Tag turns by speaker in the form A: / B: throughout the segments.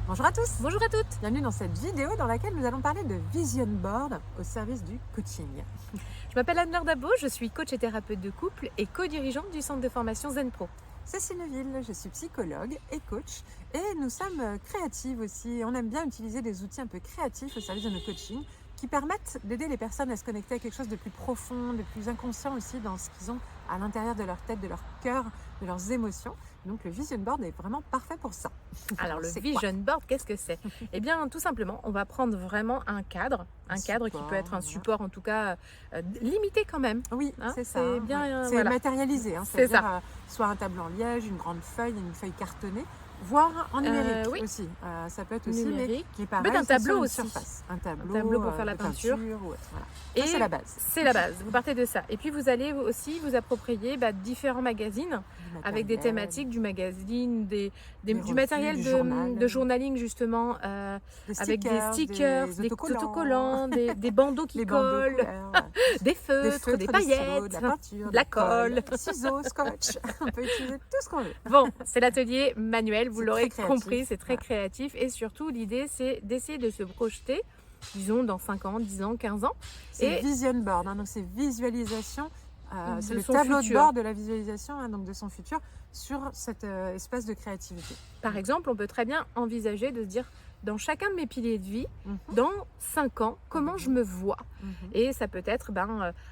A: Bonjour à tous,
B: Bonjour à toutes.
A: bienvenue dans cette vidéo dans laquelle nous allons parler de Vision Board au service du coaching.
B: Je m'appelle Anne-Laure Dabo, je suis coach et thérapeute de couple et co-dirigeante du centre de formation Zen Pro.
A: Cécile Neville, je suis psychologue et coach et nous sommes créatives aussi. On aime bien utiliser des outils un peu créatifs au service de nos coachings qui permettent d'aider les personnes à se connecter à quelque chose de plus profond, de plus inconscient aussi dans ce qu'ils ont à l'intérieur de leur tête, de leur cœur, de leurs émotions. Donc le Vision Board est vraiment parfait pour ça.
B: Alors le
A: C'est
B: Vision Board, qu'est-ce que c'est? Eh bien tout simplement, on va prendre vraiment un cadre qui
A: support,
B: peut être un
A: voilà.
B: support en tout cas limité quand même.
A: Oui,
B: Hein,
A: c'est ça.
B: c'est bien,
A: C'est
B: voilà.
A: matérialisé,
B: C'est
A: c'est-à-dire
B: ça.
A: soit un tableau en liège, une grande feuille cartonnée, voire en numérique
B: Oui.
A: aussi. Ça peut être aussi,
B: Numérique.
A: mais
B: Peut-être
A: pareil,
B: un
A: c'est
B: tableau
A: sur une
B: aussi.
A: surface. Un tableau,
B: Un tableau pour faire la
A: de
B: peinture.
A: ou autre, voilà.
B: Et
A: Ça, c'est la base.
B: c'est la base, vous partez de ça. Et puis vous allez aussi vous approprier différents magazines
A: Du
B: avec des
A: matériel,
B: thématiques, du magazine, du
A: revues,
B: matériel
A: du
B: de,
A: journal,
B: de journaling justement,
A: des
B: avec des stickers,
A: des
B: des
A: autocollants,
B: autocollants, des bandeaux qui
A: les bandeaux
B: collent,
A: couleurs,
B: des feutres, des
A: stylos,
B: paillettes,
A: de la peinture,
B: de la colle.
A: ciseaux, scotch. On peut utiliser tout ce qu'on veut.
B: Bon, c'est l'atelier manuel, vous
A: C'est
B: l'aurez
A: très créatif,
B: compris, c'est très
A: voilà.
B: créatif et surtout l'idée c'est d'essayer de se projeter, disons dans 5 ans, 10 ans, 15 ans.
A: C'est
B: Et
A: Vision Board, donc c'est visualisation, c'est
B: de
A: le
B: son
A: tableau de
B: futur.
A: bord de la visualisation, donc de son futur, sur cet espace de créativité.
B: Par exemple, on peut très bien envisager de se dire, dans chacun de mes piliers de vie,
A: Mhm,
B: dans 5 ans, comment je me vois?
A: mhm.
B: Et ça peut être,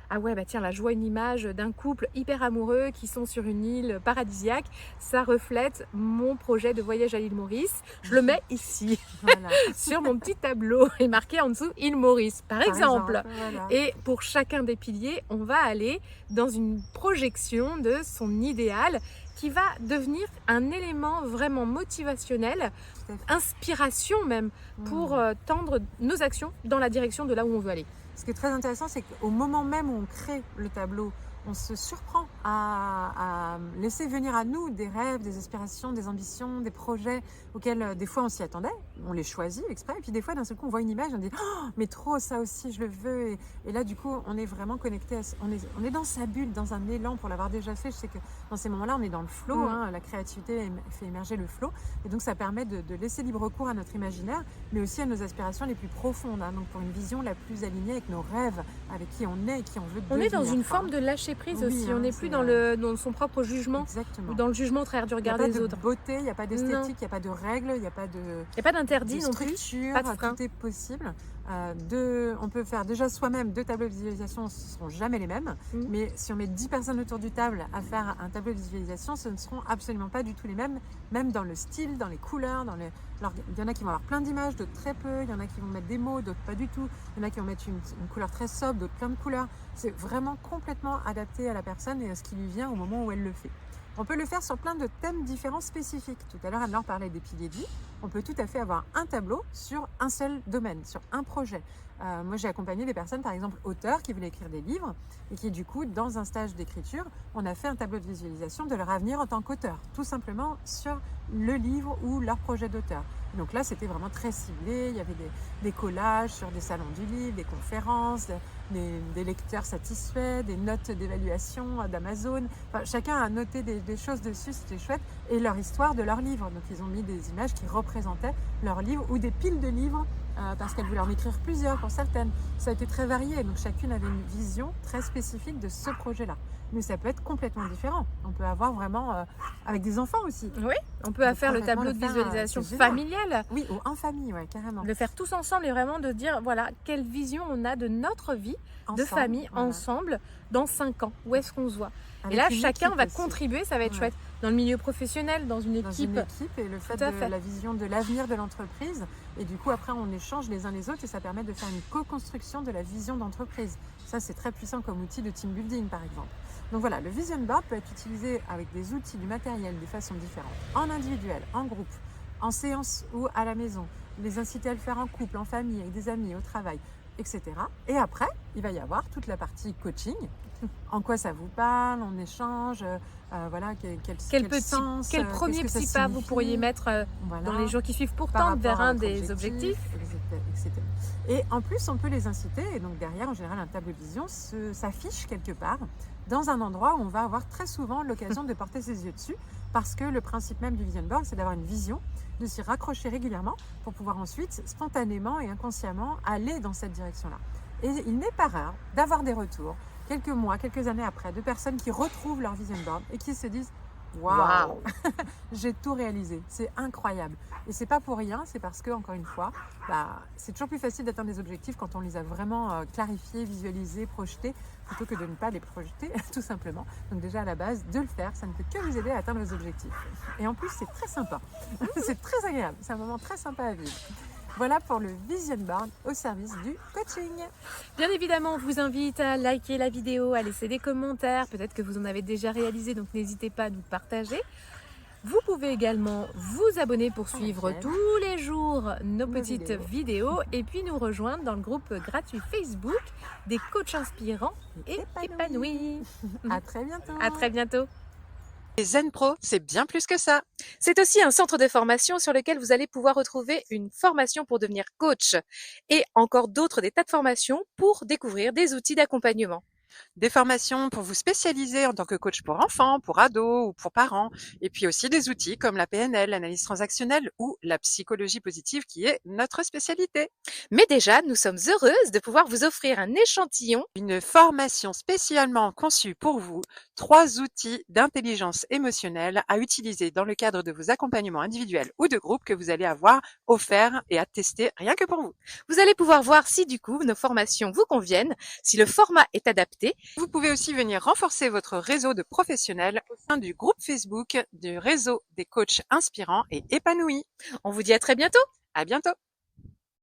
B: ah ouais, tiens, là, je vois une image d'un couple hyper amoureux qui sont sur une île paradisiaque. Ça reflète mon projet de voyage à l'île Maurice. Je le mets ici,
A: Voilà.
B: sur mon petit tableau, et marqué en dessous île Maurice, par
A: Par
B: exemple.
A: voilà.
B: Et pour chacun des piliers, on va aller dans une projection de son idéal qui va devenir un élément vraiment motivationnel,
A: Tout à fait.
B: inspiration même, pour tendre nos actions dans la direction de là où on veut aller.
A: Ce qui est très intéressant, c'est qu'au moment même où on crée le tableau, on se surprend à laisser venir à nous des rêves, des aspirations, des ambitions, des projets auxquels des fois on s'y attendait, on les choisit exprès, et puis des fois d'un seul coup on voit une image, on dit oh, mais trop ça aussi je le veux, et là du coup on est vraiment connecté, on est dans sa bulle, dans un élan pour l'avoir déjà fait. Je sais que dans ces moments-là on est dans le flow, la créativité fait émerger le flow, et donc ça permet de laisser libre cours à notre imaginaire, mais aussi à nos aspirations les plus profondes, donc pour une vision la plus alignée avec nos rêves, avec qui on est et qui on veut
B: On
A: devenir.
B: est dans une forme de lâcher prise
A: Oui,
B: aussi, on n'est plus dans son propre jugement
A: exactement.
B: ou dans le jugement au travers du
A: Il n'y a
B: regard
A: pas
B: des
A: de
B: autres.
A: beauté, il n'y a pas
B: Non.
A: d'esthétique, il n'y a pas de règles, il n'y a pas de
B: Il n'y a pas d'interdit non plus,
A: structure,
B: pas de frein.
A: tout est possible. On peut faire déjà soi-même 2 tableaux de visualisation, ce ne seront jamais les mêmes,
B: Mhm.
A: mais si on met 10 personnes autour du table à faire un tableau de visualisation, ce ne seront absolument pas du tout les mêmes, même dans le style, dans les couleurs, Alors, il y en a qui vont avoir plein d'images, d'autres très peu, il y en a qui vont mettre des mots, d'autres pas du tout, il y en a qui vont mettre une couleur très sobre, d'autres plein de couleurs. C'est vraiment complètement adapté à la personne et à ce qui lui vient au moment où elle le fait. On peut le faire sur plein de thèmes différents spécifiques. Tout à l'heure, Anne-Laure parlait des piliers de vie. On peut tout à fait avoir un tableau sur un seul domaine, sur un projet. Moi, j'ai accompagné des personnes, par exemple, auteurs qui voulaient écrire des livres et qui, du coup, dans un stage d'écriture, on a fait un tableau de visualisation de leur avenir en tant qu'auteur, tout simplement sur le livre ou leur projet d'auteur. Donc là, c'était vraiment très ciblé. Il y avait des collages sur des salons du livre, des conférences, des lecteurs satisfaits, des notes d'évaluation d'Amazon. Enfin, chacun a noté des choses dessus, c'était chouette. Et leur histoire de leur livre. Donc ils ont mis des images qui représentaient leur livre ou des piles de livres parce qu'elles voulaient en écrire plusieurs pour certaines. Ça a été très varié. Donc chacune avait une vision très spécifique de ce projet-là. Mais ça peut être complètement différent. On peut avoir vraiment avec des enfants aussi.
B: Oui, on peut
A: On
B: faire
A: peut
B: le tableau de
A: vraiment le faire,
B: visualisation
A: c'est génial.
B: familiale,
A: Oui, ou en famille, ouais, carrément.
B: le faire tous ensemble et vraiment de dire, voilà, quelle vision on a de notre vie de
A: Ensemble,
B: famille,
A: voilà.
B: ensemble, dans 5 ans. Où est-ce qu'on se voit?
A: Avec
B: Et là,
A: une
B: chacun
A: équipe
B: va
A: aussi.
B: contribuer, ça va être
A: Ouais.
B: chouette. Dans le milieu professionnel, dans une
A: Dans
B: équipe.
A: une équipe, et le fait
B: Tout à
A: de
B: fait.
A: la vision de l'avenir de l'entreprise, et du coup après on échange les uns les autres et ça permet de faire une co-construction de la vision d'entreprise. Ça, c'est très puissant comme outil de team building, par exemple. Donc voilà, le Vision Board peut être utilisé avec des outils, du matériel, de façon différente, en individuel, en groupe, en séance ou à la maison, les inciter à le faire en couple, en famille, avec des amis, au travail, etc. Et après, il va y avoir toute la partie coaching. En quoi ça vous parle, on échange, voilà,
B: Quel premier petit pas vous pourriez mettre
A: voilà,
B: dans les jours qui suivent pour
A: par
B: tendre vers
A: rapport à
B: un
A: votre
B: des objectifs.
A: etc. Et en plus, on peut les inciter, et donc derrière, en général, un tableau de vision s'affiche quelque part, dans un endroit où on va avoir très souvent l'occasion de porter ses yeux dessus, parce que le principe même du Vision Board, c'est d'avoir une vision de s'y raccrocher régulièrement pour pouvoir ensuite, spontanément et inconsciemment, aller dans cette direction-là. Et il n'est pas rare d'avoir des retours, quelques mois, quelques années après, de personnes qui retrouvent leur vision board et qui se disent waouh, j'ai tout réalisé, c'est incroyable. Et c'est pas pour rien, c'est parce que, encore une fois, c'est toujours plus facile d'atteindre des objectifs quand on les a vraiment clarifiés, visualisés, projetés, plutôt que de ne pas les projeter, tout simplement. Donc déjà à la base, de le faire, ça ne peut que vous aider à atteindre vos objectifs. Et en plus, c'est très sympa, c'est très agréable, c'est un moment très sympa à vivre. Voilà pour le Vision Board au service du coaching.
B: Bien évidemment, on vous invite à liker la vidéo, à laisser des commentaires. Peut-être que vous en avez déjà réalisé, donc n'hésitez pas à nous partager. Vous pouvez également vous abonner pour suivre tous les jours nos petites vidéos et puis nous rejoindre dans le groupe gratuit Facebook des coachs inspirants et épanouis.
A: À très bientôt.
B: À très bientôt.
C: Et Zen Pro, c'est bien plus que ça.
B: C'est aussi un centre de formation sur lequel vous allez pouvoir retrouver une formation pour devenir coach et encore d'autres des tas de formations pour découvrir des outils d'accompagnement.
C: Des formations pour vous spécialiser en tant que coach pour enfants, pour ados ou pour parents. Et puis aussi des outils comme la PNL, l'analyse transactionnelle ou la psychologie positive qui est notre spécialité.
B: Mais déjà, nous sommes heureuses de pouvoir vous offrir un échantillon.
C: Une formation spécialement conçue pour vous, 3 outils d'intelligence émotionnelle à utiliser dans le cadre de vos accompagnements individuels ou de groupe que vous allez avoir offerts et à tester rien que pour vous.
B: Vous allez pouvoir voir si du coup nos formations vous conviennent, si le format est adapté.
C: Vous pouvez aussi venir renforcer votre réseau de professionnels au sein du groupe Facebook du réseau des coachs inspirants et épanouis.
B: On vous dit à très bientôt.
C: À bientôt.